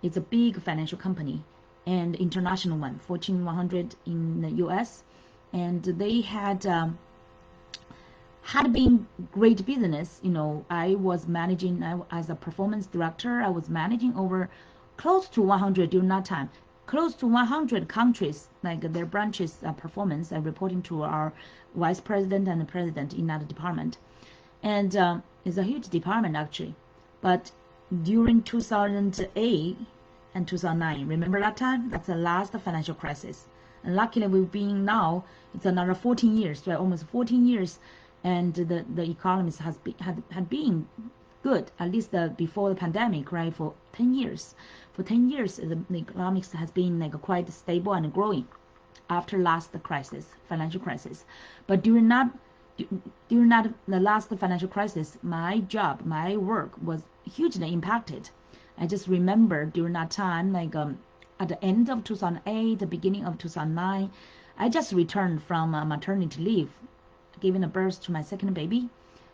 It's a big financial company and international one, Fortune 100 in the US. And they had been great business. I was managing, as a performance director, I was managing over close to 100 during that time, close to 100 countries, like their branches performance, and reporting to our vice president and the president in that department. And it's a huge department actually. But during 2008 and 2009, remember that time? That's the last financial crisis. And luckily we've been now, it's another 14 years, right? Almost 14 years. And the economy had been good, at least before the pandemic, right? For 10 years. For 10 years, the economics has been like quite stable and growing after last crisis, financial crisis. But during that, the last financial crisis, my job, my work was hugely impacted. I just remember during that time, like at the end of 2008, the beginning of 2009, I just returned from maternity leave, giving a birth to my second baby,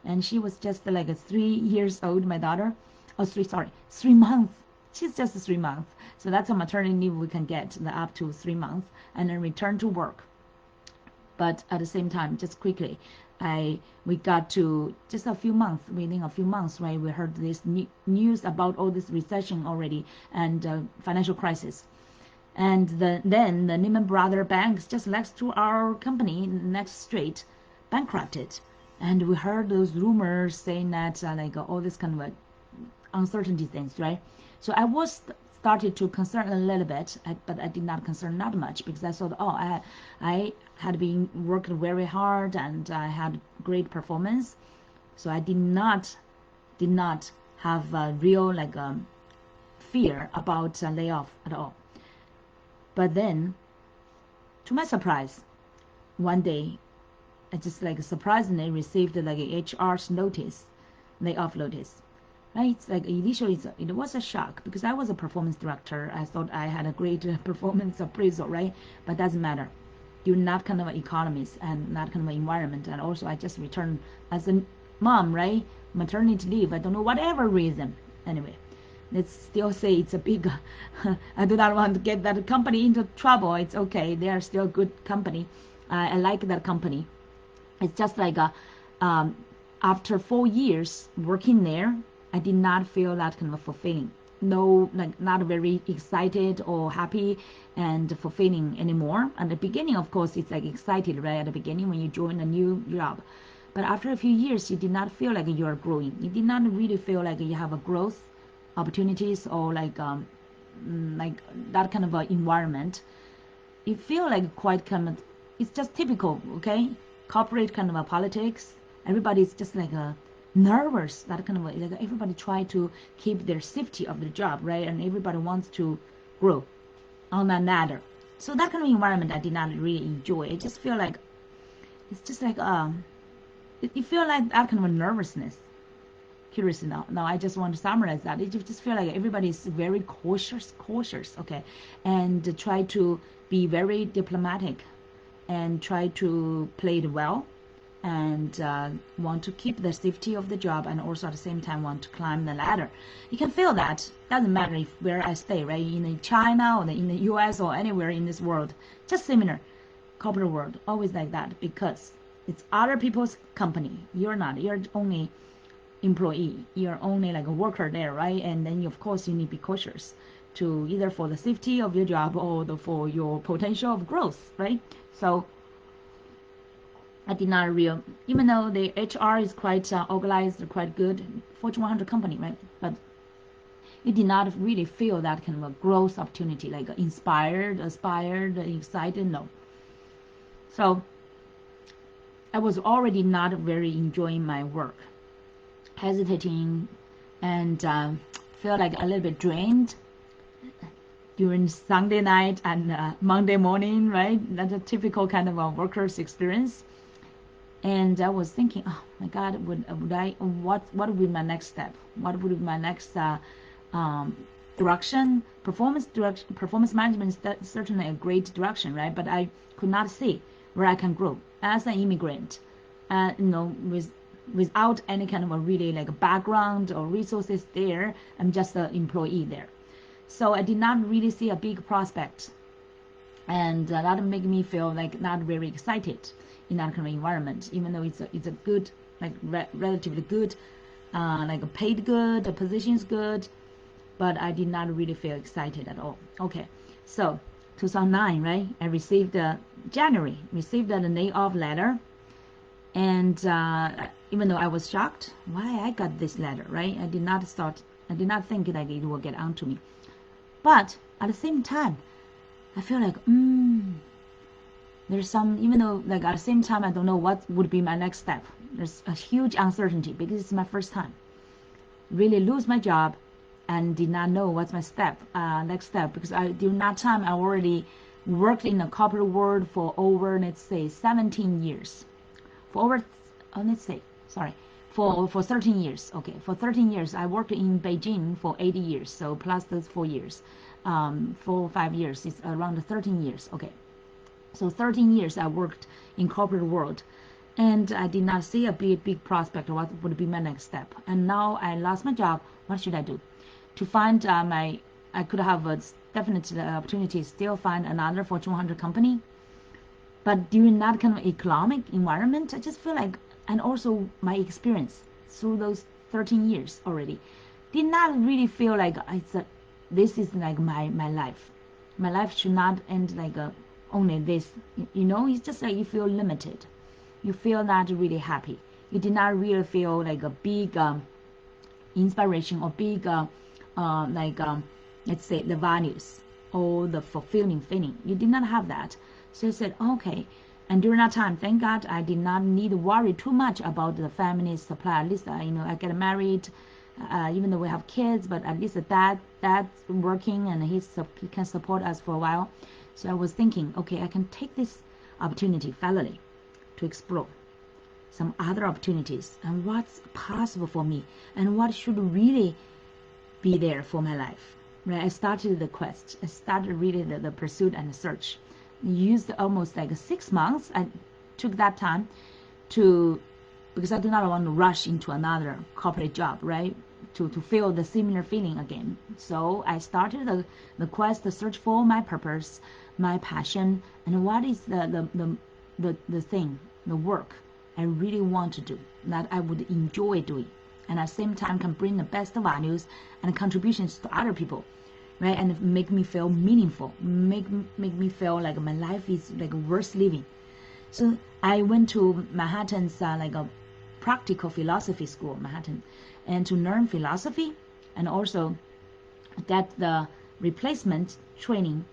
and she was just like 3 years old, my daughter. Oh, 3 months. She's just 3 months. So that's a maternity leave we can get, up to 3 months, and then return to work. But at the same time, just quickly, we got to just a few months, within a few months, right? We heard this news about all this recession already and financial crisis. And then the Lehman Brothers banks just next to our company, next street, bankrupted. And we heard those rumors saying that like all this kind of uncertainty things, right? So I was started to concern a little bit, but I did not concern that much, because I thought, I had been working very hard and I had great performance, so I did not have a real fear about layoff at all. But then, to my surprise, one day I just surprisingly received a HR's notice, layoff notice. Right? It's initially it was a shock, because I was a performance director. I thought I had a great performance appraisal, right? But doesn't matter. During that kind of economies and that kind of environment, and also I just returned as a mom, right? Maternity leave. I don't know, whatever reason. Anyway, let's still say it's a big. I do not want to get that company into trouble. It's okay. They are still a good company. I like that company. It's just after 4 years working there, I did not feel that kind of fulfilling. No, not very excited or happy and fulfilling anymore. At the beginning, of course, it's excited, right? At the beginning when you join a new job. But after a few years, you did not feel like you are growing. You did not really feel like you have a growth opportunities or like that kind of environment. You feel like quite kind of, it's just typical, okay? Corporate kind of a politics. Everybody's just nervous, that kind of everybody try to keep their safety of the job, right? And everybody wants to grow on that ladder. So that kind of environment I did not really enjoy. I just feel like it's just you feel like that kind of a nervousness. Curiously now I just want to summarize that. You just feel like everybody's very cautious, okay, and try to be very diplomatic and try to play it well, and want to keep the safety of the job, and also at the same time want to climb the ladder. You can feel that. Doesn't matter if where I stay, right? In China or in the US or anywhere in this world, just similar. Corporate world, always like that, because it's other people's company. You're not. You're only employee. You're only a worker there, right? And then of course you need to be cautious to either for the safety of your job or for your potential of growth, right? So I did not even though the HR is quite organized, quite good, Fortune 100 company, right? But it did not really feel that kind of a growth opportunity, like inspired, aspired, excited, no. So I was already not very enjoying my work, hesitating, and feel like a little bit drained during Sunday night and Monday morning, right? That's a typical kind of a worker's experience. And I was thinking, oh my God, what would be my next step? What would be my next direction? Performance management is certainly a great direction, right? But I could not see where I can grow as an immigrant, without any kind of a really background or resources there. I'm just an employee there. So I did not really see a big prospect, and that made me feel like not very excited in that kind of environment, even though it's a good, like relatively good, like a paid good, the position's good, but I did not really feel excited at all. Okay, so 2009, right? I received January received the layoff letter, and even though I was shocked, why I got this letter, right? I did not think like it will get onto me, but at the same time, I feel like there's some, even though like at the same time I don't know what would be my next step. There's a huge uncertainty because it's my first time. Really lose my job and did not know what's my next step, because during that time I already worked in the corporate world for over, let's say, 17 years. For over, let's say, sorry, for 13 years. Okay, for 13 years I worked in Beijing for 80 years, so plus those 4 years. 4 or 5 years is around 13 years. Okay, so 13 years I worked in corporate world, and I did not see a big prospect of what would be my next step. And now I lost my job. What should I do? To find I could have a definite opportunity still find another Fortune 100 company, but during that kind of economic environment, I just feel like, and also my experience through those 13 years already, did not really feel like this is like my life. My life should not end like only this. It's just like you feel limited. You feel not really happy. You did not really feel like a big inspiration or big let's say the values or the fulfilling feeling. You did not have that. So I said, okay. And during that time, thank God, I did not need to worry too much about the family supply. At least I get married, even though we have kids, but at least dad's working and he can support us for a while. So I was thinking, okay, I can take this opportunity finally to explore some other opportunities and what's possible for me and what should really be there for my life. Right? I started the quest. I started really the pursuit and the search. Used almost like 6 months. I took that time because I do not want to rush into another corporate job, right? To feel the similar feeling again. So I started the quest, the search for my purpose, my passion, and what is the thing, the work I really want to do, that I would enjoy doing, and at the same time can bring the best values and contributions to other people, right? And make me feel meaningful, make me feel like my life is like worth living. So I went to Manhattan's like a practical philosophy school, Manhattan, and to learn philosophy and also get the replacement training.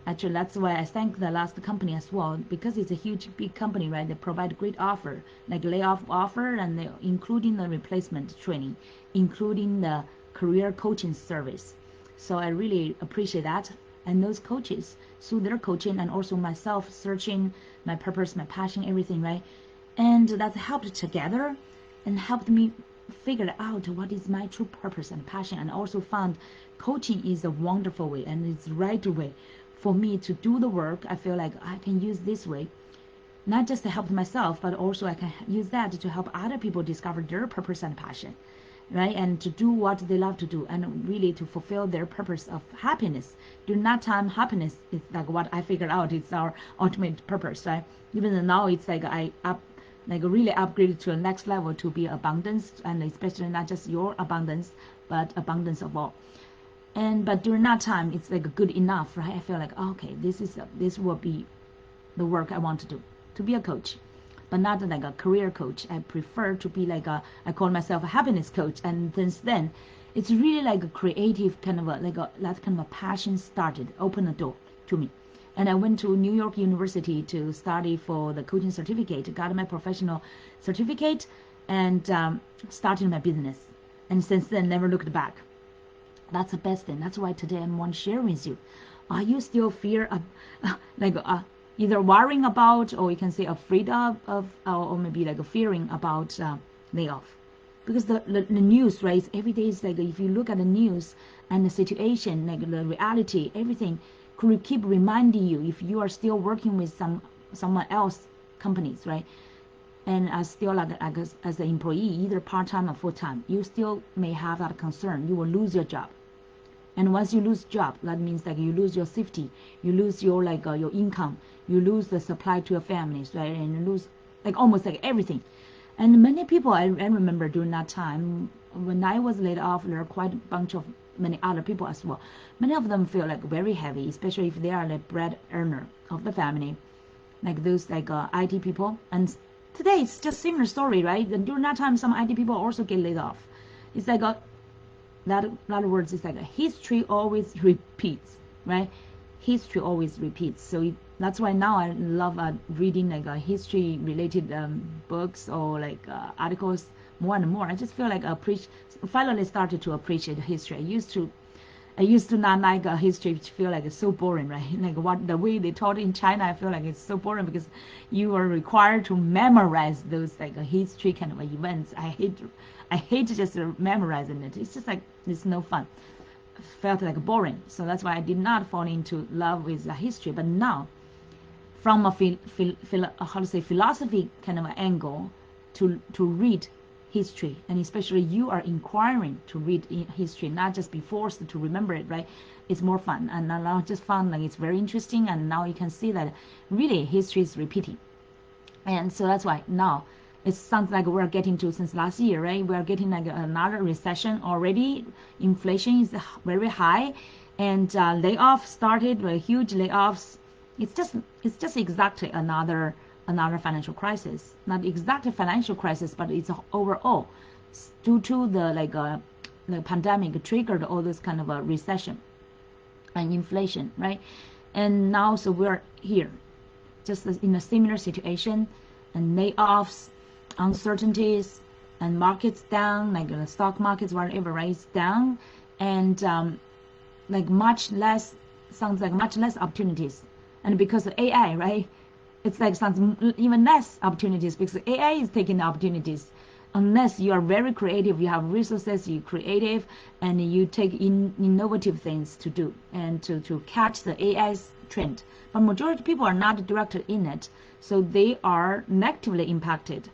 Actually, that's why I thank the last company as well, because it's a huge, big company, right? They provide great offer, like layoff offer, and including the replacement training, including the career coaching service. So I really appreciate that. And those coaches, through their coaching and also myself searching my purpose, my passion, everything, right? And that helped together and helped me figure out what is my true purpose and passion, and also found coaching is a wonderful way and it's the right way for me to do the work. I feel like I can use this way, not just to help myself, but also I can use that to help other people discover their purpose and passion, right? And to do what they love to do, and really to fulfill their purpose of happiness. During that time, happiness is like what I figured out. It's our ultimate purpose, right? Even though now it's like really upgraded to the next level to be abundance, and especially not just your abundance, but abundance of all. But during that time, it's like good enough, right? I feel like, okay, this will be the work I want to do, to be a coach, but not like a career coach. I prefer to be like I call myself a happiness coach. And since then, it's really like a creative kind of that kind of a passion started, open the door to me. And I went to New York University to study for the coaching certificate, got my professional certificate, and started my business. And since then, never looked back. That's the best thing. That's why today I want to share with you. Are you still either worrying about, or you can say afraid of or maybe like fearing about layoff? Because the news, right? Every day is like, if you look at the news and the situation, like the reality, everything could keep reminding you, if you are still working with someone else companies, right? And still as an employee, either part-time or full-time, you still may have that concern. You will lose your job. And once you lose job, that means like you lose your safety, you lose your your income, you lose the supply to your families, right? And you lose like almost like everything. And many people, I remember during that time when I was laid off, there are quite a bunch of many other people as well. Many of them feel like very heavy, especially if they are the bread earner of the family, like those IT people. And today it's just similar story, right? And during that time, some IT people also get laid off. It's like that in other words, it's like a history always repeats, right? History always repeats. So that's why now I love reading like history related books or like articles more and more. I just feel like finally started to appreciate history. I used to not like history, to feel like it's so boring, right? Like the way they taught in China, I feel like it's so boring because you are required to memorize those like history kind of events. I hate just memorizing it. It's just like it's no fun. Felt like boring, so that's why I did not fall into love with history. But now, from a philosophy kind of angle, to read history, and especially you are inquiring to read history, not just be forced to remember it, right? It's more fun, and I just found like it's very interesting, and now you can see that really history is repeating. And so that's why now it sounds like we're getting to, since last year, right? We're getting like another recession already. Inflation is very high, and layoff started, huge layoffs. It's just exactly another financial crisis. Not exactly financial crisis, but it's overall due to the pandemic triggered all this kind of a recession and inflation, right? And now so we're here, just in a similar situation, and layoffs, uncertainties, and markets down, like the stock markets, whatever, right? It's down, and like much less opportunities. And because of AI, right? It's like sounds even less opportunities because AI is taking the opportunities. Unless you are very creative, you have resources, you're creative, and you take innovative things to do and to catch the AI's trend. But majority of people are not directed in it, so they are negatively impacted,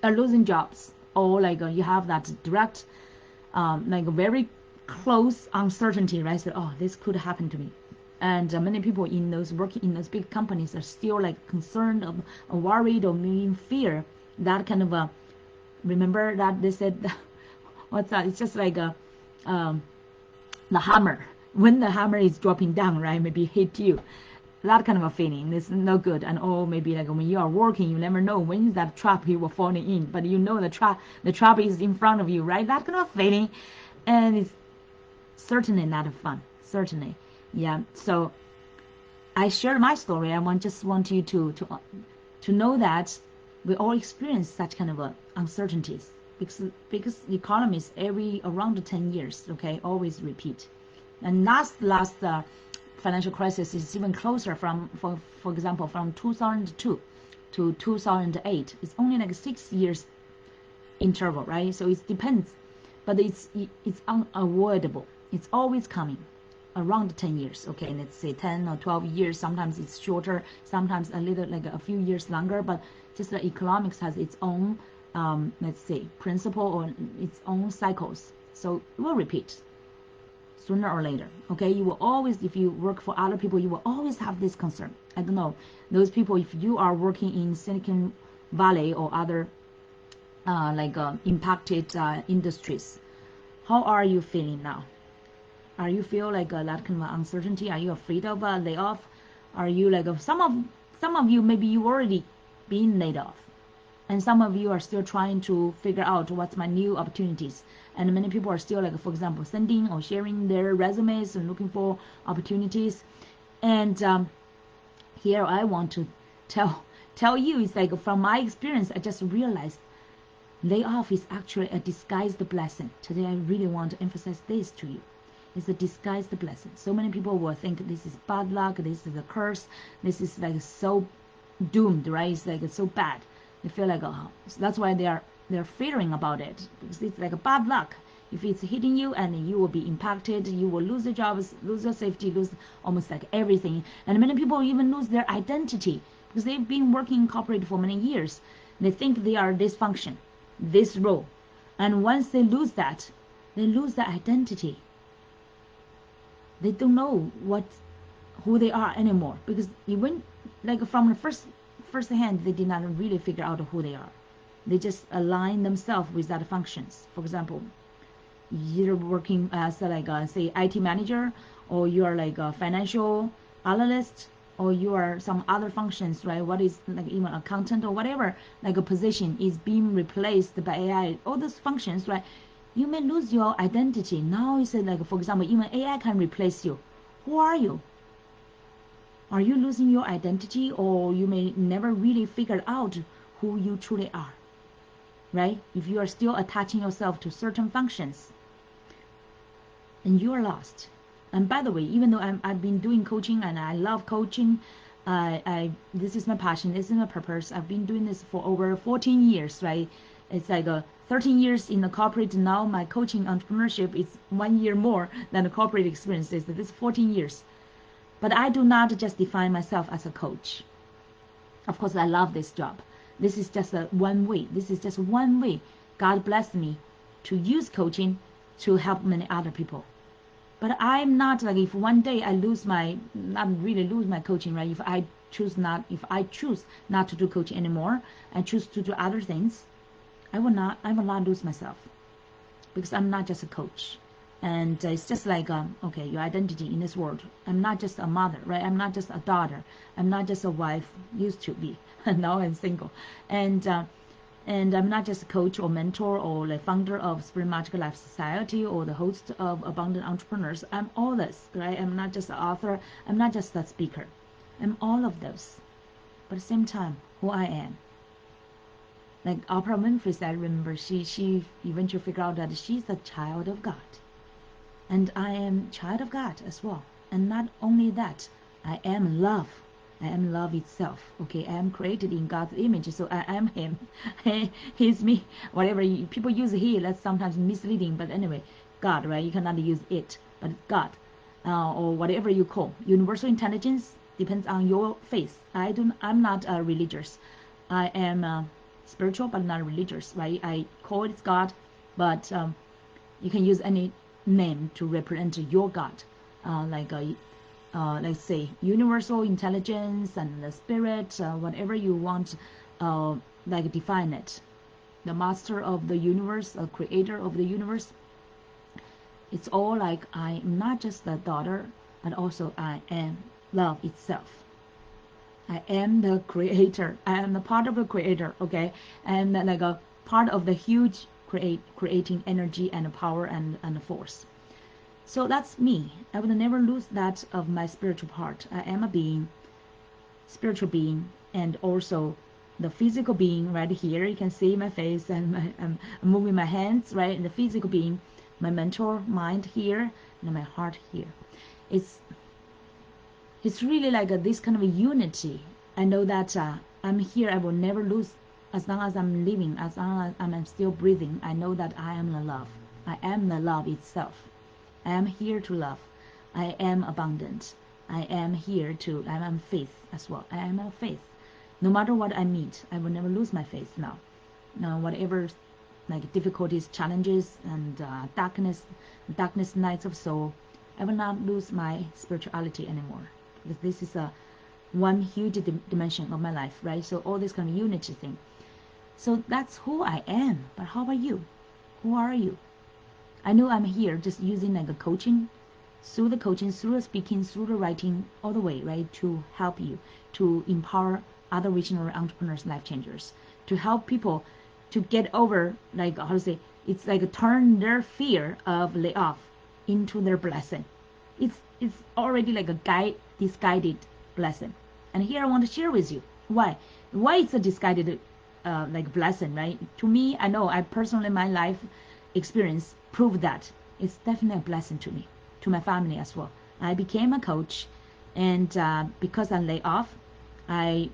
are losing jobs, or like you have that direct, like very close uncertainty, right? So, oh, this could happen to me. And many people working in those big companies are still like concerned or worried or maybe in fear. That kind of remember that they said, what's that? It's just like the hammer. When the hammer is dropping down, right? Maybe hit you. That kind of a feeling is no good. And maybe like when you are working, you never know when is that trap you will falling in. But you know the trap is in front of you, right? That kind of feeling, and it's certainly not fun. Certainly. Yeah, so I shared my story. I just want you to know that we all experience such kind of uncertainties because the economies around 10 years, okay, always repeat. And last financial crisis is even closer for example, from 2002 to 2008. It's only like 6 years interval, right? So it depends, but it's unavoidable. It's always coming. Around 10 years, okay, let's say 10 or 12 years. Sometimes it's shorter, sometimes a little like a few years longer, but just the economics has its own let's say principle or its own cycles, so it will repeat sooner or later. Okay, you will always, if you work for other people, you will always have this concern. I don't know, those people, if you are working in Silicon Valley or other impacted industries, how are you feeling now? Are you feel like that kind of uncertainty? Are you afraid of a layoff? Are you like some of you, maybe you already been laid off, and some of you are still trying to figure out what's my new opportunities. And many people are still like, for example, sending or sharing their resumes and looking for opportunities. And here I want to tell you, it's like from my experience, I just realized layoff is actually a disguised blessing. Today I really want to emphasize this to you. It's a disguised blessing. So many people will think this is bad luck, this is a curse, this is like so doomed, right? It's like it's so bad. They feel like, oh, so that's why they're fearing about it, because it's like a bad luck. If it's hitting you, and you will be impacted, you will lose your jobs, lose your safety, lose almost like everything. And many people even lose their identity because they've been working in corporate for many years. They think they are this function, this role, and once they lose that, they lose their identity. They don't know who they are anymore, because even like from the first hand, they did not really figure out who they are. They just align themselves with that functions. For example, you're working as like say IT manager, or you are like a financial analyst, or you are some other functions, right? What is like even accountant or whatever, like a position is being replaced by AI. All those functions, right? You may lose your identity. Now it's like, for example, even AI can replace you. Who are you? Are you losing your identity, or you may never really figure out who you truly are, right? If you are still attaching yourself to certain functions, and you are lost. And by the way, even though I've been doing coaching and I love coaching, this is my passion, this is my purpose. I've been doing this for over 14 years, right? It's like 13 years in the corporate. Now my coaching entrepreneurship is 1 year more than the corporate experience is. This is 14 years. But I do not just define myself as a coach. Of course, I love this job. This is just one way. This is just one way God blessed me to use coaching to help many other people. But I'm not like, if one day I not really lose my coaching, right? If I choose not to do coaching anymore and choose to do other things, I will not lose myself, because I'm not just a coach. And it's just like, okay, your identity in this world. I'm not just a mother, right? I'm not just a daughter. I'm not just a wife, used to be. Now I'm single. And I'm not just a coach or mentor or the founder of Spirit Magical Life Society or the host of Abundant Entrepreneurs. I'm all this, right? I'm not just an author. I'm not just a speaker. I'm all of those. But at the same time, who I am. Like Oprah Winfrey, I remember she eventually figured out that she's a child of God. And I am child of God as well. And not only that, I am love. I am love itself. Okay, I am created in God's image, so I am Him. He's me. Whatever people use He, that's sometimes misleading. But anyway, God, right? You cannot use it, but God, or whatever you call universal intelligence, depends on your faith. I'm not religious. I am spiritual, but not religious, right? I call it God, but you can use any name to represent your God, let's say universal intelligence and the spirit, whatever you want, like define it. The master of the universe, a creator of the universe. It's all like I am not just the daughter, but also I am love itself. I am the creator. I am the part of the creator. Okay, and like a part of the huge creating energy and power and force. So that's me. I will never lose that of my spiritual part. I am a being, spiritual being, and also the physical being right here. You can see my face and I'm moving my hands, right? And the physical being, my mental mind here, and my heart here. It's really like this kind of a unity. I know that I'm here. I will never lose as long as I'm living, as long as I'm still breathing. I know that I am the love. I am the love itself. I am here to love. I am abundant. I am faith as well. I am a faith. No matter what I meet, I will never lose my faith now. Whatever like difficulties, challenges, and darkness nights of soul, I will not lose my spirituality anymore. Because this is one huge dimension of my life, right? So all this kind of unity thing. So that's who I am. But how about you? Who are you? I know I'm here just using like a coaching, through the speaking, through the writing, all the way, right, to help you, to empower other visionary entrepreneurs, life changers, to help people to get over, like, how to say, it's like turn their fear of layoff into their blessing. It's already like a disguided blessing. And here I want to share with you why it's a disguided like blessing, right? To me, I know I personally, my life experience proved that it's definitely a blessing to me, to my family as well. I became a coach, and because I lay off, I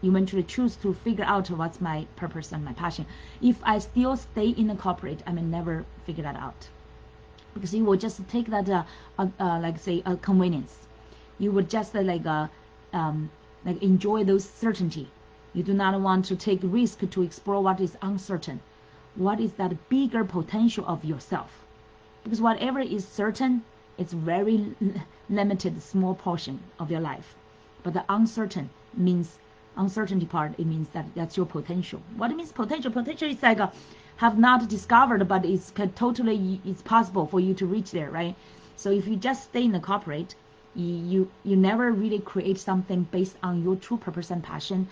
eventually choose to figure out what's my purpose and my passion. If I still stay in the corporate, I may never figure that out, because you will just take that like say a convenience. You would just like enjoy those certainty. You do not want to take risk to explore what is uncertain. What is that bigger potential of yourself? Because whatever is certain It's very limited, small portion of your life. But the uncertainty part, it means that that's your potential. What it means potential? Potential is like have not discovered, but it's totally, it's possible for you to reach there, right? So if you just stay in the corporate, you never really create something based on your true purpose and passion.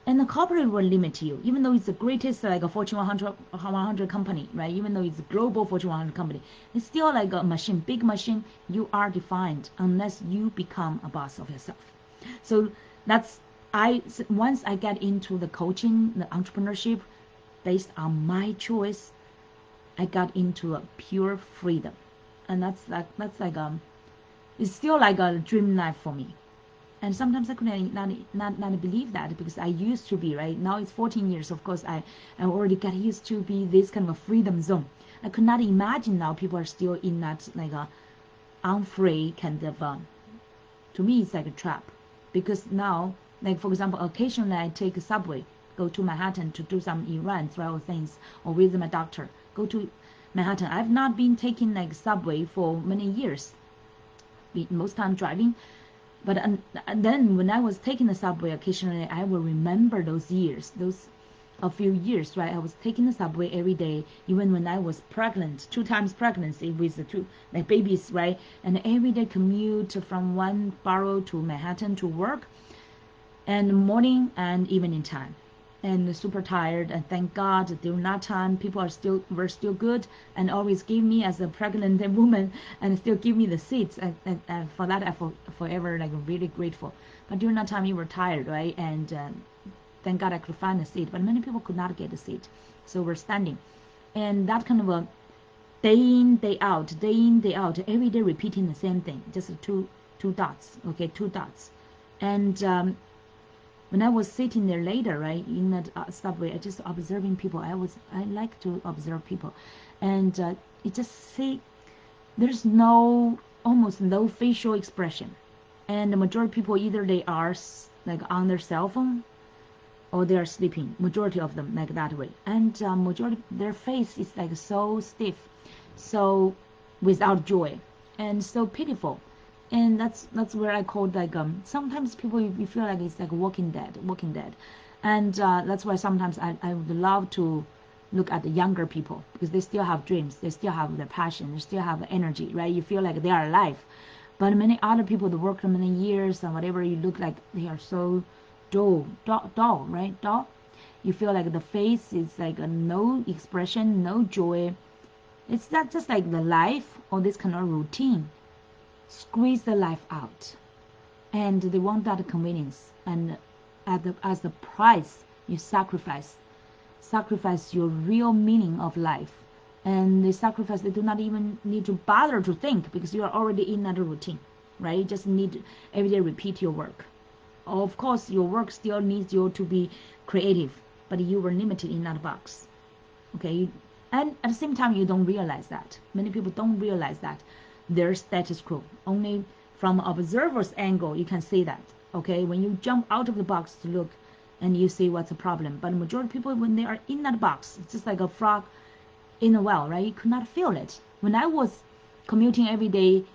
And the corporate will limit you, even though it's the greatest, like a Fortune 100 company, right? Even though it's a global Fortune 100 company, it's still like a machine, big machine. You are defined unless you become a boss of yourself. So that's, once I get into the coaching, the entrepreneurship, based on my choice, I got into a pure freedom, and that's like it's still like a dream life for me. And sometimes I couldn't not believe that, because I used to be, right? Now it's 14 years. Of course, I already got used to be this kind of a freedom zone. I could not imagine now people are still in that like a unfree kind of, to me, it's like a trap. Because now, like for example, occasionally I take a subway, go to Manhattan to do some errands, right, or things, or visit my doctor, go to Manhattan. I've not been taking like subway for many years, most time driving. But and then when I was taking the subway, occasionally I will remember those years, those a few years, right? I was taking the subway every day, even when I was pregnant, 2 times pregnancy with the 2 like babies, right? And every day commute from one borough to Manhattan to work, and morning and evening time, and super tired. And thank God during that time people were still good, and always give me, as a pregnant woman, and still give me the seats, and for that I forever like really grateful. But during that time you were tired, right? And thank God I could find a seat, but many people could not get a seat, so we're standing. And that kind of a day in day out, every day repeating the same thing, just two dots, okay, 2 dots. And when I was sitting there later, right, in that subway, I just observing people. I like to observe people, and it just see there's almost no facial expression, and the majority of people, either they are like on their cell phone, or they are sleeping. Majority of them like that way, and majority their face is like so stiff, so without joy, and so pitiful. And that's where I call like sometimes people, you feel like it's like walking dead, and that's why sometimes I would love to look at the younger people, because they still have dreams, they still have their passion, they still have energy, right? You feel like they are alive. But many other people that work many years and whatever, you look like they are so dull, right? Dull. You feel like the face is like no expression, no joy. It's not just like the life or this kind of routine squeeze the life out, and they want that convenience, and as the price you sacrifice your real meaning of life. And they do not even need to bother to think, because you are already in that routine, right? You just need every day repeat your work. Of course your work still needs you to be creative, but you were limited in that box, okay? And at the same time, you don't realize that. Many people don't realize that their status quo. Only from observer's angle you can see that, okay? When you jump out of the box to look, and you see what's the problem. But the majority of people, when they are in that box, it's just like a frog in a well, right? You could not feel it. When I was commuting every day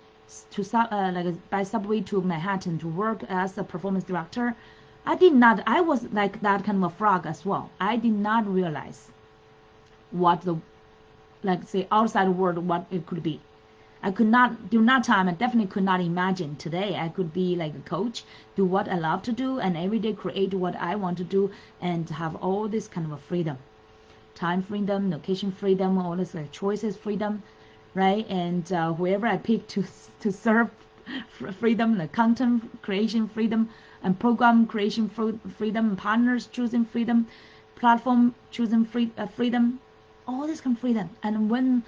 to like by subway to Manhattan to work as a performance director, I was like that kind of a frog as well. I did not realize what the, like say, outside world, what it could be. I could not, during that time, I definitely could not imagine today I could be like a coach, do what I love to do, and every day create what I want to do, and have all this kind of a freedom. Time freedom, location freedom, all this like choices freedom, right? And whoever I pick to serve freedom, the content creation freedom, and program creation freedom, partners choosing freedom, platform choosing freedom, all this kind of freedom. And when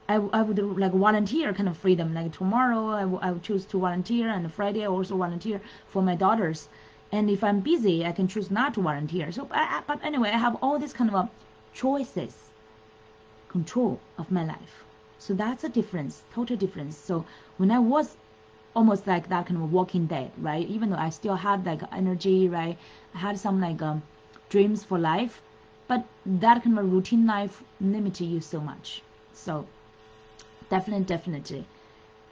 I would like volunteer kind of freedom, like tomorrow I would choose to volunteer, and Friday I also volunteer for my daughters. And if I'm busy, I can choose not to volunteer. So, but anyway, I have all these kind of choices, control of my life. So that's a difference, total difference. So when I was almost like that kind of walking dead, right? Even though I still had like energy, right? I had some like dreams for life, but that kind of routine life limited you so much. So definitely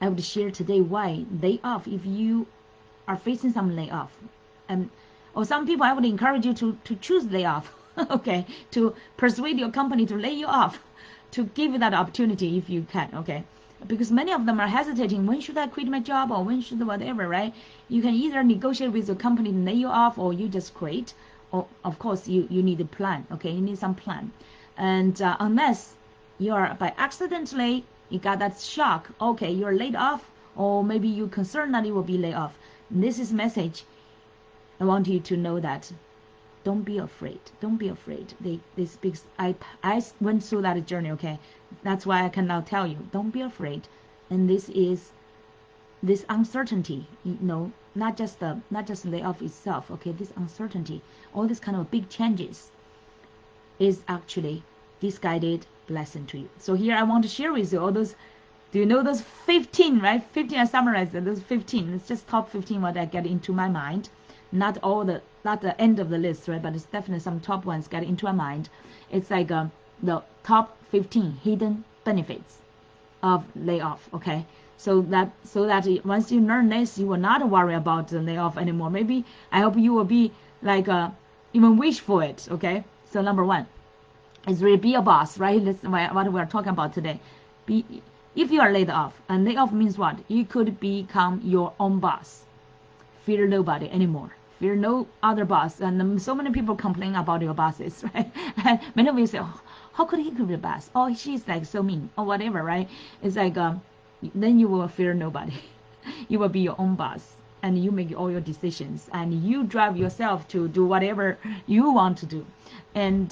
I would share today why layoff, if you are facing some layoff. Or some people, I would encourage you to choose layoff, okay, to persuade your company to lay you off, to give you that opportunity if you can, okay. Because many of them are hesitating, when should I quit my job, or when should whatever, right? You can either negotiate with your company to lay you off, or you just quit. Or of course you need a plan, okay, you need some plan. And unless you're by accidentally you got that shock, okay, you're laid off, or maybe you're concerned that you will be laid off. This is message. I want you to know that don't be afraid. Don't be afraid. They speak. I went through that journey, okay. That's why I can now tell you, don't be afraid. And this is this uncertainty, not just layoff itself, okay. This uncertainty, all this kind of big changes, is actually this guided blessing to you. So here I want to share with you all those. Do you know those 15, right? 15, I summarized those 15. It's just top 15 what I get into my mind. Not the end of the list, right? But it's definitely some top ones get into my mind. It's like the top 15 hidden benefits of layoff, okay? So that once you learn this, you will not worry about the layoff anymore. Maybe I hope you will be like even wish for it, okay? So number one is really be a boss, right? That's what we're talking about today. If you are laid off, and layoff means what? You could become your own boss. Fear nobody anymore. Fear no other boss. And so many people complain about your bosses, right? And many of you say, oh, how could he be a boss? Oh, she's like so mean, or whatever, right? It's like then you will fear nobody. You will be your own boss, and you make all your decisions, and you drive yourself to do whatever you want to do. And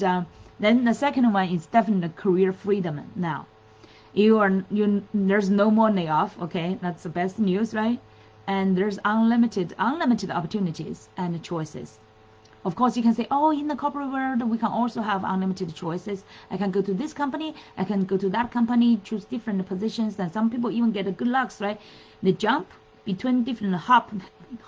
then the second one is definitely career freedom. Now, there's no more layoff, okay? That's the best news, right? And there's unlimited opportunities and choices. Of course, you can say, oh, in the corporate world, we can also have unlimited choices. I can go to this company, I can go to that company, choose different positions, and some people even get a good lucks, right? They jump between different hop,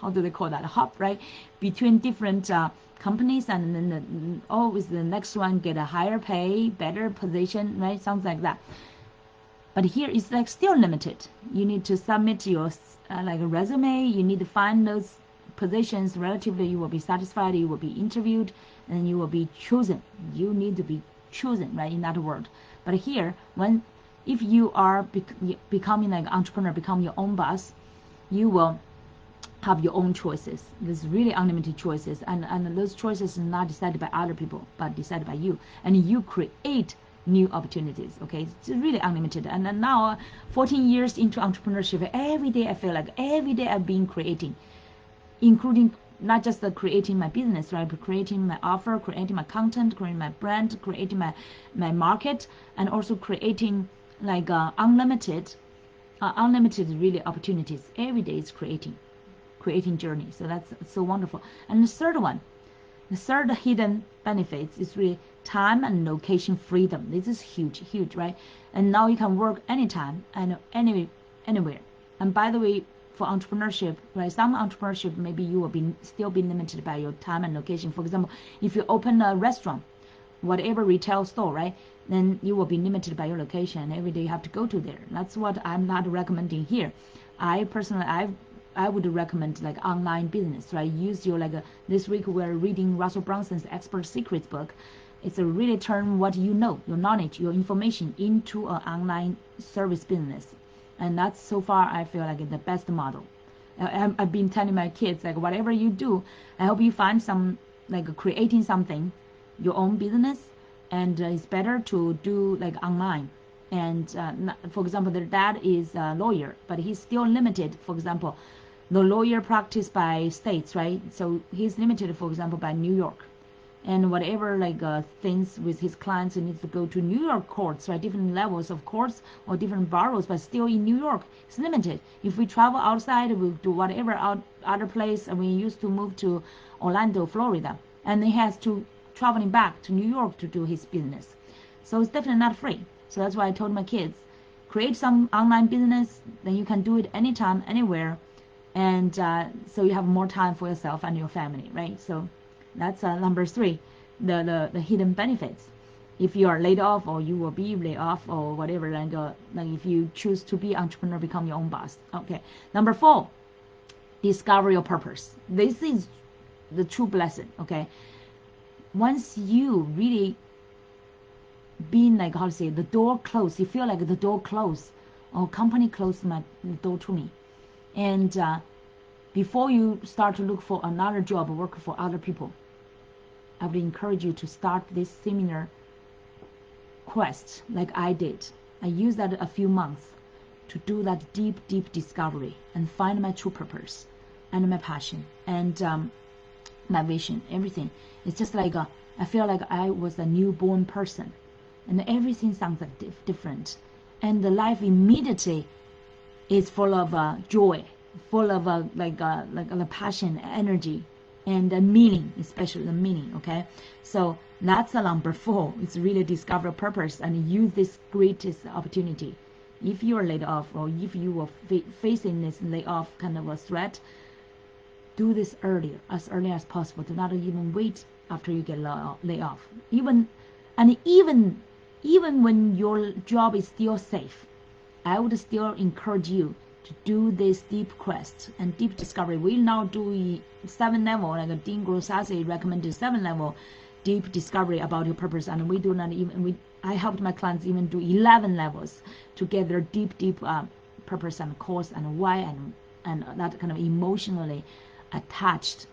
how do they call that? Hop, right? Between different companies, and then always the next one get a higher pay, better position, right? Sounds like that. But here it's like still limited. You need to submit your like a resume. You need to find those positions relatively you will be satisfied. You will be interviewed, and you will be chosen. You need to be chosen, right? In that word. But here, if you are becoming like an entrepreneur, become your own boss, you will have your own choices. There's really unlimited choices, and those choices are not decided by other people, but decided by you. And you create new opportunities, okay? It's really unlimited. And then now 14 years into entrepreneurship, every day I feel like every day I've been creating, including not just creating my business, right, but creating my offer, creating my content, creating my brand, creating my market, and also creating like unlimited really opportunities. Every day is creating journey. So that's so wonderful. And the third hidden benefits is really time and location freedom. This is huge, right? And now you can work anytime and anywhere. And by the way, for entrepreneurship, right, some entrepreneurship, maybe you will still be limited by your time and location. For example, if you open a restaurant, whatever retail store, right, then you will be limited by your location. Every day you have to go to there. That's what I'm not recommending here. I personally, I would recommend like online business, right? Use your this week we're reading Russell Brunson's Expert Secrets book. It's a really turn what you know, your knowledge, your information into an online service business. And that's so far I feel like the best model. I've been telling my kids, like, whatever you do, I hope you find some like creating something, your own business, and it's better to do like online. And for example, their dad is a lawyer, but he's still limited. For example, the lawyer practice by states, right? So he's limited, for example, by New York. And whatever things with his clients, he needs to go to New York courts, right? Different levels of courts or different boroughs, but still in New York, it's limited. If we travel outside, we'll do whatever other place. And we used to move to Orlando, Florida, and he has to traveling back to New York to do his business. So it's definitely not free. So that's why I told my kids, create some online business, then you can do it anytime, anywhere, and so you have more time for yourself and your family, right? So that's number 3, the hidden benefits. if you are laid off or you will be laid off or whatever, like if you choose to be entrepreneur, become your own boss. Okay. Number 4, discover your purpose. This is the true blessing. Okay. Once you really being like, how to say, the door closed, you feel like the door closed, or company closed my door to me. And before you start to look for another job or work for other people, I would encourage you to start this similar quest like I did. I used that a few months to do that deep discovery and find my true purpose and my passion and my vision, everything. It's just like I feel like I was a newborn person, and everything sounds like different, and the life immediately is full of joy, full of like the passion, energy, and the meaning, especially the meaning. Okay, so that's the number 4. It's really discover purpose and use this greatest opportunity. If you are laid off, or if you are facing this layoff kind of a threat, do this as early as possible. Do not even wait after you get laid off. Even when your job is still safe, I would still encourage you to do this deep quest and deep discovery. We now do 7 level, like Dean Grossasi recommended 7 level deep discovery about your purpose, and we do not even, I helped my clients even do 11 levels to get their deep purpose and cause and why and that kind of emotionally attached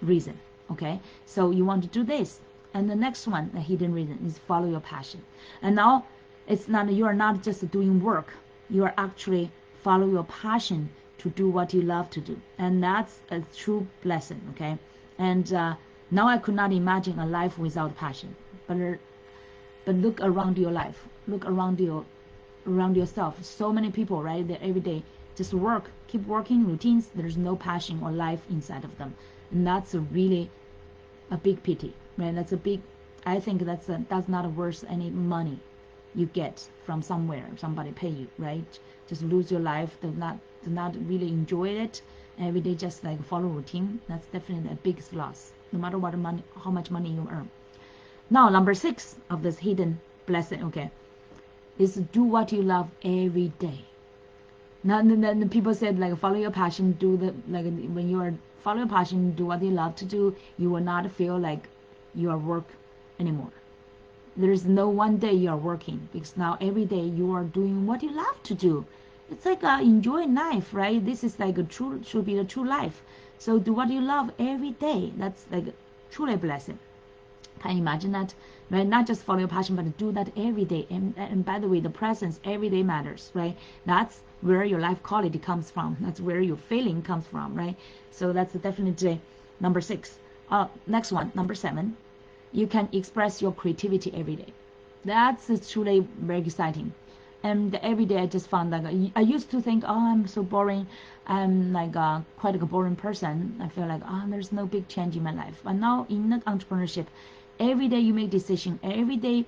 reason. Okay, so you want to do this. And the next one, the hidden reason, is follow your passion. And now it's not, you are not just doing work, you are actually follow your passion to do what you love to do, and that's a true blessing. Okay, and now I could not imagine a life without passion. But look around your life, look around yourself. So many people, right? They every day just work, keep working routines. There's no passion or life inside of them, and that's really a big pity, right? That's a big. I think that's not worth any money you get from somewhere. Somebody pay you, right? Just lose your life. Do not really enjoy it every day. Just like follow routine. That's definitely a big loss. No matter what money, how much money you earn. Now, number 6 of this hidden blessing, okay, is do what you love every day. Now, the people said like follow your passion, do the like when you are follow your passion, do what you love to do, you will not feel like you are work anymore. There is no one day you are working, because now every day you are doing what you love to do. It's like enjoy life, right? This is like should be the true life. So do what you love every day. That's like truly a blessing. Can you imagine that? Right? Not just follow your passion, but do that every day. And by the way, the presence every day matters, right? That's where your life quality comes from. That's where your feeling comes from, right? So that's definitely number 6. Next one, number 7. You can express your creativity every day. That's truly very exciting. And every day I just found like I used to think, oh, I'm so boring. I'm like quite a boring person. I feel like, there's no big change in my life. But now in the entrepreneurship, every day you make decision. Every day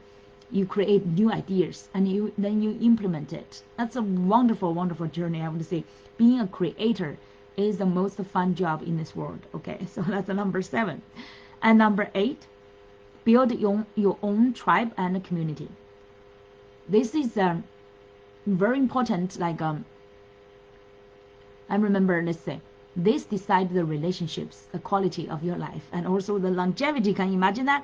you create new ideas, and then you implement it. That's a wonderful, wonderful journey. I would say being a creator is the most fun job in this world. Okay, so that's number 7. And number 8, build your own tribe and community. This is very important. Like I remember, let's say, this decides the relationships, the quality of your life, and also the longevity. Can you imagine that?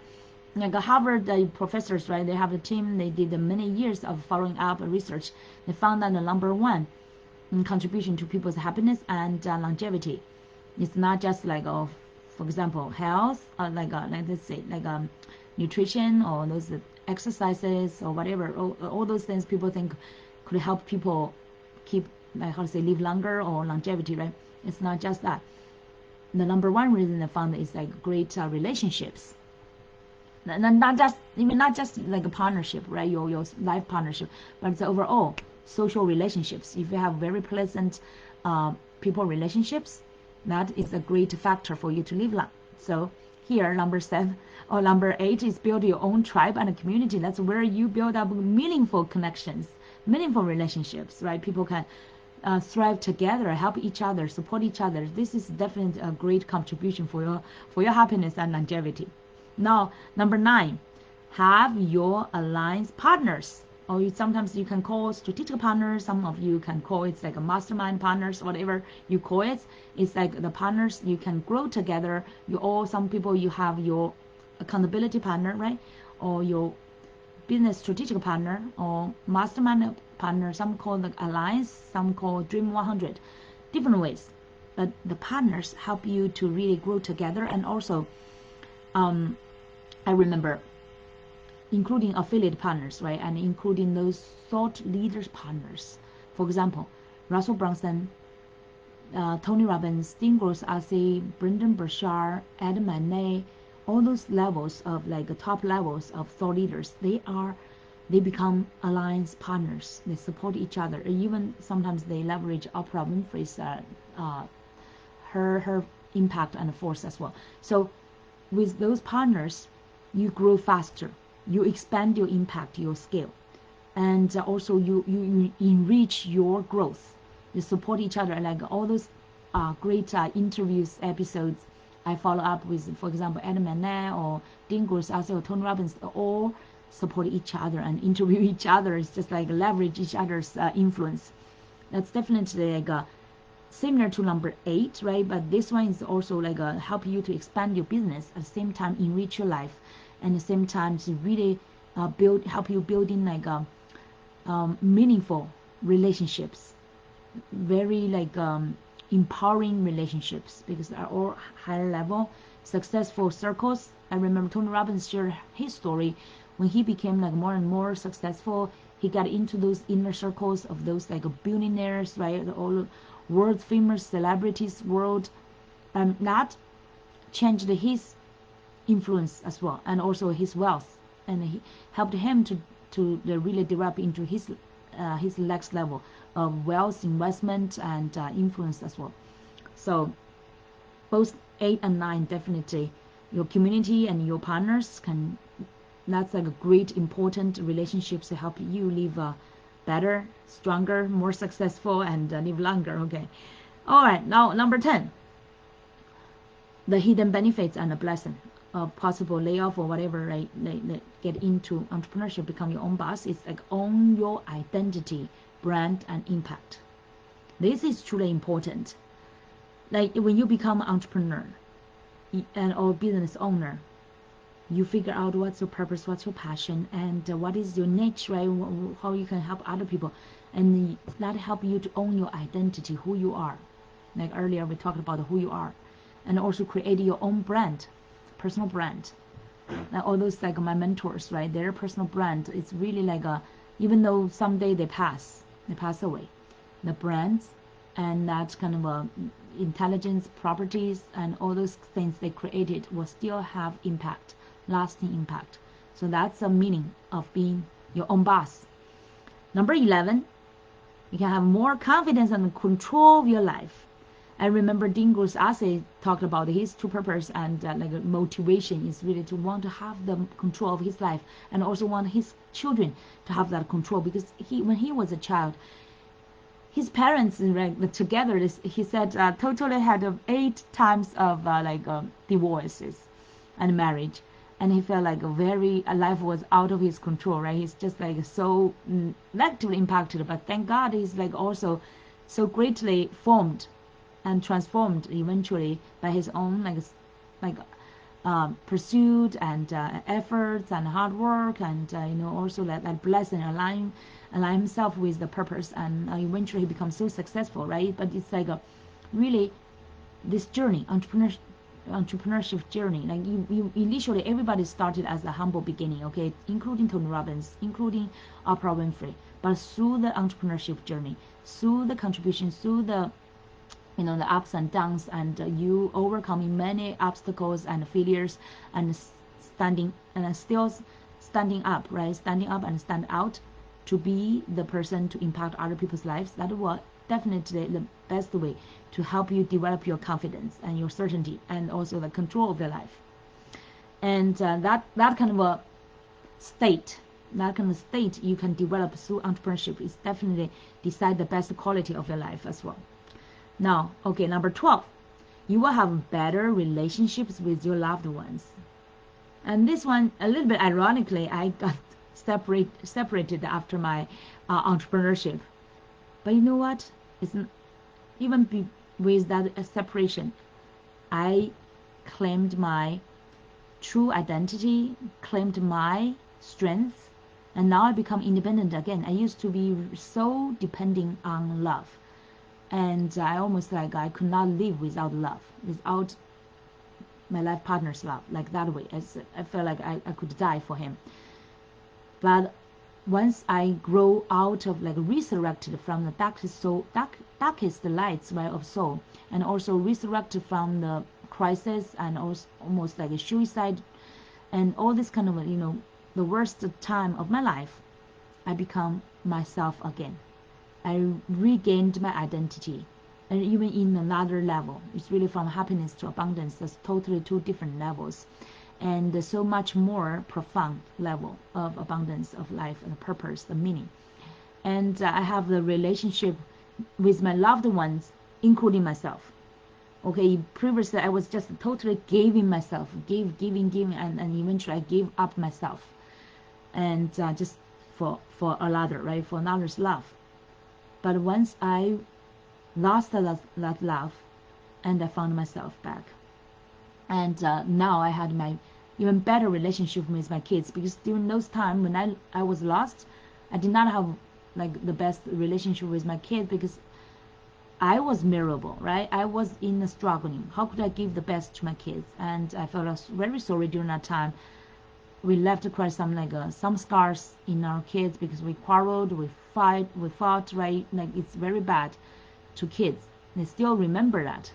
Like Harvard professors, right? They have a team. They did many years of following up research. They found that the number 1 contribution to people's happiness and longevity is not just like, for example, health, like let's say like nutrition or those exercises or whatever. All those things people think could help people keep, like, how to say, live longer or longevity, right? It's not just that. The number 1 reason I found is like great relationships. Not just like a partnership, right? Your life partnership, but it's overall social relationships. If you have very pleasant people relationships, that is a great factor for you to live long. So here, number 7 or number 8 is build your own tribe and a community. That's where you build up meaningful connections, meaningful relationships, right? People can thrive together, help each other, support each other. This is definitely a great contribution for your happiness and longevity. Now, number 9, have your alliance partners, or sometimes you can call strategic partners. Some of you can call it's like a mastermind partners, whatever you call it. It's like the partners you can grow together. Some people you have your accountability partner, right? Or your business strategic partner or mastermind partner. Some call the alliance, some call Dream 100, different ways. But the partners help you to really grow together. And also, I remember including affiliate partners, right? And including those thought leaders partners. For example, Russell Brunson, Tony Robbins, Dean Gross-Arce, Brendan Burchard, Adam Manay, all those levels of like the top levels of thought leaders, they become alliance partners. They support each other. Even sometimes they leverage Oprah Winfrey's her impact and force as well. So with those partners, you grow faster. You expand your impact, your scale, and also you enrich your growth. You support each other, like all those great interviews episodes I follow up with, for example, Adam Manay or Dean Gross-Arce or Tony Robbins, all support each other and interview each other. It's just like leverage each other's influence. That's definitely like similar to number 8, right? But this one is also like help you to expand your business, at the same time enrich your life, and at the same time to really help you building like meaningful relationships, very like empowering relationships, because they're all higher level successful circles. I remember Tony Robbins shared his story when he became like more and more successful. He got into those inner circles of those like billionaires, right? All world famous celebrities, that changed his influence as well, and also his wealth, and he helped him to really develop into his next level of wealth, investment, and influence as well. So both 8 and 9, definitely your community and your partners that's like a great important relationships to help you live better, stronger, more successful, and live longer. Okay, all right, now number 10, the hidden benefits and the blessing of possible layoff or whatever, right? Get into entrepreneurship, become your own boss. It's like own your identity, brand, and impact. This is truly important. Like when you become an entrepreneur or business owner, you figure out what's your purpose, what's your passion, and what is your niche, right? How you can help other people, and that help you to own your identity, who you are. Like earlier we talked about who you are, and also create your own brand, personal brand. Like all those like my mentors, right? Their personal brand, it's really like even though someday they pass away, the brands and that kind of intelligence, properties, and all those things they created will still have impact, lasting impact. So that's the meaning of being your own boss. Number 11, you can have more confidence and control of your life. I remember Dean Gross-Arce talked about his true purpose and like motivation is really to want to have the control of his life, and also want his children to have that control, because when he was a child, his parents together, he said, totally had 8 times of divorces and marriage, and he felt like life was out of his control, right? He's just like so negatively impacted, but thank God he's like also so greatly formed and transformed eventually by his own pursuit and efforts and hard work, and also that blessing align himself with the purpose, and eventually he becomes so successful, right? But it's like really this journey, entrepreneurship journey, like you initially everybody started as a humble beginning, okay, including Tony Robbins, including Oprah Winfrey, but through the entrepreneurship journey, through the contributions, through the the ups and downs, and you overcoming many obstacles and failures, and still standing up, right? Standing up and stand out to be the person to impact other people's lives. That was definitely the best way to help you develop your confidence and your certainty, and also the control of your life. And that kind of a state, you can develop through entrepreneurship is definitely decide the best quality of your life as well. Now, okay, number 12, you will have better relationships with your loved ones. And this one, a little bit ironically, I got separated after my entrepreneurship. But you know what? It's even with that separation, I claimed my true identity, claimed my strength, and now I become independent again. I used to be so depending on love, and I almost like I could not live without love, without my life partner's love, like that way. I felt like I could die for him. But once I grow out of like resurrected from the darkest lights, right, of soul, and also resurrected from the crisis and also almost like a suicide and all this kind of, the worst time of my life, I become myself again. I regained my identity, and even in another level. It's really from happiness to abundance. That's totally two different levels, and so much more profound level of abundance of life and purpose, the meaning. And I have the relationship with my loved ones, including myself. Okay, previously I was just totally giving myself, giving, and eventually I gave up myself, and just for another, right, for another's love. But once I lost that love, and I found myself back, and now I had my even better relationship with my kids, because during those time when I was lost, I did not have like the best relationship with my kids, because I was miserable, right? I was in a struggling. How could I give the best to my kids? And I felt very sorry during that time. We left quite some scars in our kids, because we quarreled, we fought, right? Like it's very bad to kids. They still remember that.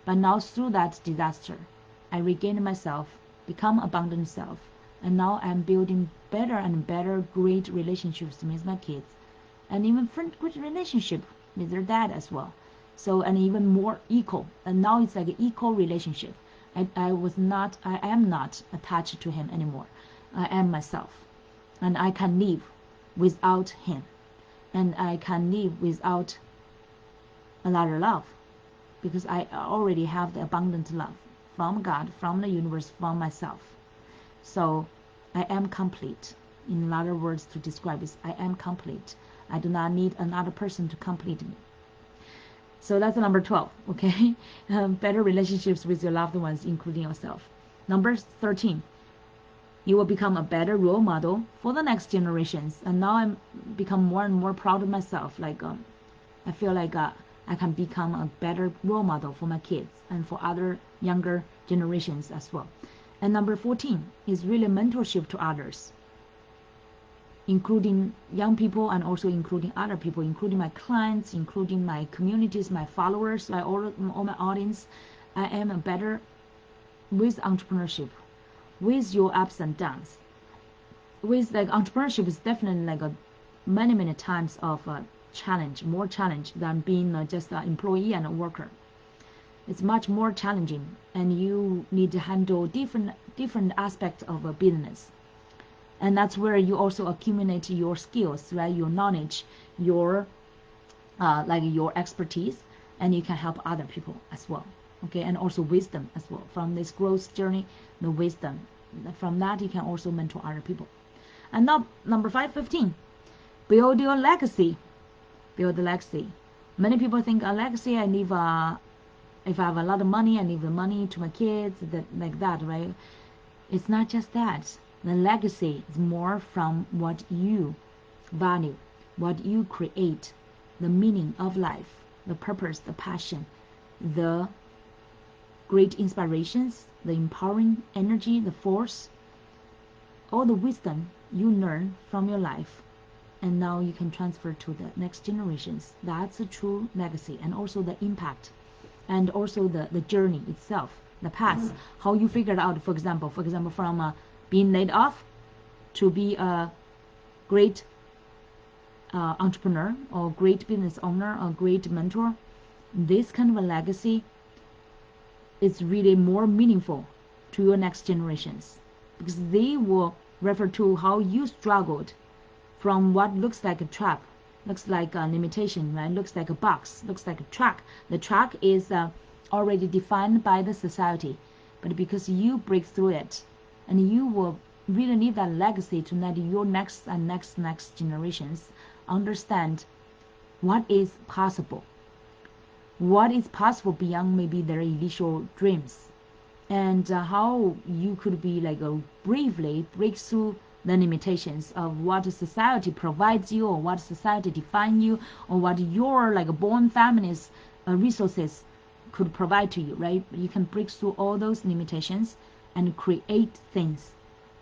But now through that disaster, I regained myself, become abundant self, and now I'm building better and better, great relationships with my kids, and even good relationship with their dad as well. So, and even more equal, and now it's like an equal relationship. I am not attached to him anymore. I am myself, and I can live without him, and I can live without a lot of love, because I already have the abundant love from God, from the universe, from myself. So I am complete. In other words to describe this, I am complete. I do not need another person to complete me. So that's number 12, okay? Better relationships with your loved ones, including yourself. Number 13, you will become a better role model for the next generations. And now I'm become more and more proud of myself. Like I feel like I can become a better role model for my kids and for other younger generations as well. And number 14 is really mentorship to others, including young people and also including other people, including my clients, including my communities, my followers, all my audience. I am a better with entrepreneurship, with your ups and downs. With like entrepreneurship is definitely like a many times of a challenge, more challenge than being just an employee and a worker. It's much more challenging, and you need to handle different aspects of a business. And that's where you also accumulate your skills, right? Your knowledge, your your expertise, and you can help other people as well. Okay, and also wisdom as well. From this growth journey, the wisdom. From that, you can also mentor other people. And now, number 15, build your legacy. Build a legacy. Many people think a legacy, I leave if I have a lot of money, I leave the money to my kids, like that, right? It's not just that. The legacy is more from what you value, what you create, the meaning of life, the purpose, the passion, the great inspirations, the empowering energy, the force, all the wisdom you learn from your life, and now you can transfer to the next generations. That's a true legacy, and also the impact, and also the journey itself, the path, how you figured out, for example, from being laid off to be a great entrepreneur or great business owner or great mentor. This kind of a legacy is really more meaningful to your next generations, because they will refer to how you struggled from what looks like a trap, looks like a limitation, right? Looks like a box, looks like a track. The track is already defined by the society, but because you break through it, and you will really leave that legacy to let your next and next generations understand what is possible beyond maybe their initial dreams, and how you could be like a bravely break through the limitations of what society provides you, or what society defines you, or what your like born family's resources could provide to you, right? You can break through all those limitations and create things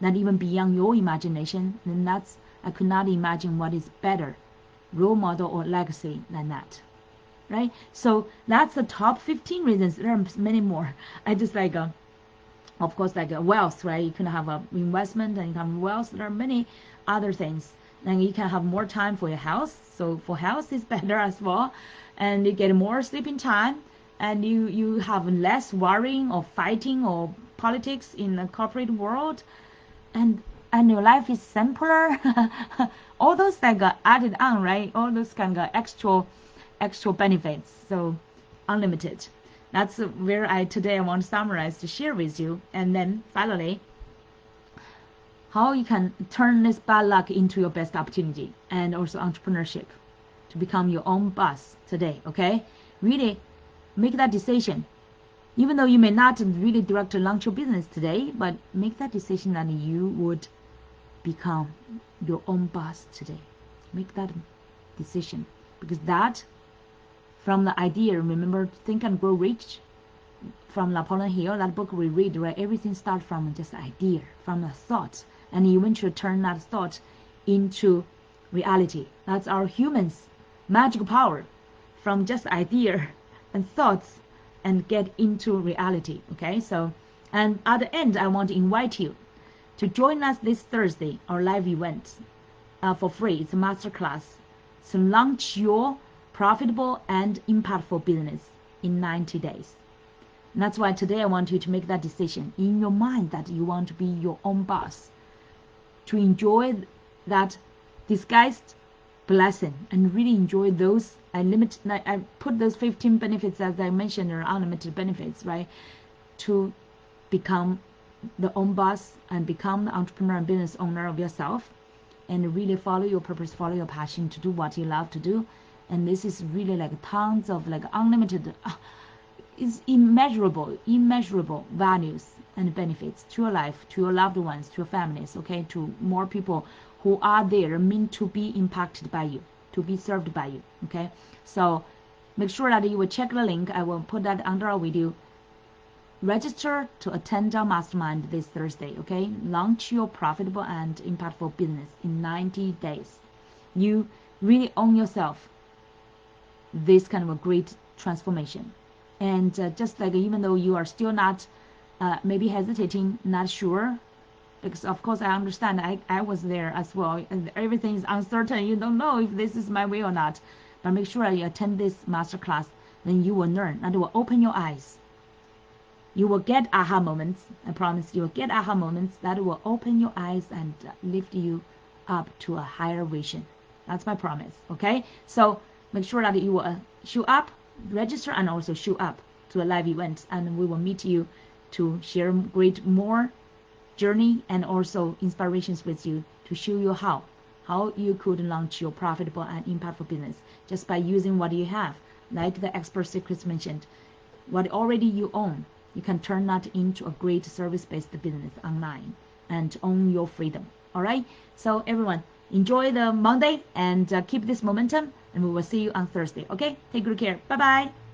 that even beyond your imagination. And that's, I could not imagine what is better role model or legacy than that, right? So that's the top 15 reasons. There are many more. I just like of course, like wealth, right? You can have a investment and you can have wealth. There are many other things. And you can have more time for your health. So for health is better as well. And you get more sleeping time. And you have less worrying or fighting or politics in the corporate world. And your life is simpler. All those like added on, right? All those kind of extra benefits. So unlimited. That's where today I want to summarize to share with you. And then finally, how you can turn this bad luck into your best opportunity, and also entrepreneurship to become your own boss today. Okay, really make that decision. Even though you may not really direct or launch your business today, but make that decision that you would become your own boss today. Make that decision, because that, from the idea, remember, Think and Grow Rich from Napoleon Hill, that book we read, right? Everything starts from just an idea, from a thought, and you eventually turn that thought into reality. That's our humans' magic power, from just idea and thoughts and get into reality. Okay, so, and at the end, I want to invite you to join us this Thursday, our live event for free. It's a masterclass. So launch your profitable and impactful business in 90 days. And that's why today I want you to make that decision in your mind that you want to be your own boss, to enjoy that disguised blessing and really enjoy those unlimited. I put those 15 benefits as I mentioned are unlimited benefits, right? To become the own boss and become the entrepreneur and business owner of yourself, and really follow your purpose, follow your passion to do what you love to do. And this is really like tons of like unlimited, is immeasurable values and benefits to your life, to your loved ones, to your families, okay, to more people who are there meant to be impacted by you, to be served by you, okay? So make sure that you will check the link. I will put that under our video. Register to attend our mastermind this Thursday, okay? Launch your profitable and impactful business in 90 days. You really own yourself this kind of a great transformation. And just like, even though you are still not maybe hesitating, not sure, because of course I understand, I was there as well, and everything is uncertain. You don't know if this is my way or not. But make sure you attend this masterclass, then you will learn, and it will open your eyes. You will get aha moments. I promise you will get aha moments that will open your eyes and lift you up to a higher vision. That's my promise, okay? So make sure that you will show up, register, and also show up to a live event, and we will meet you to share great more journey and also inspirations with you to show you how you could launch your profitable and impactful business just by using what you have, like the expert secrets mentioned. What already you own, you can turn that into a great service-based business online and own your freedom. All right, so everyone, enjoy the Monday and keep this momentum, and we will see you on Thursday. Okay, take good care. Bye bye.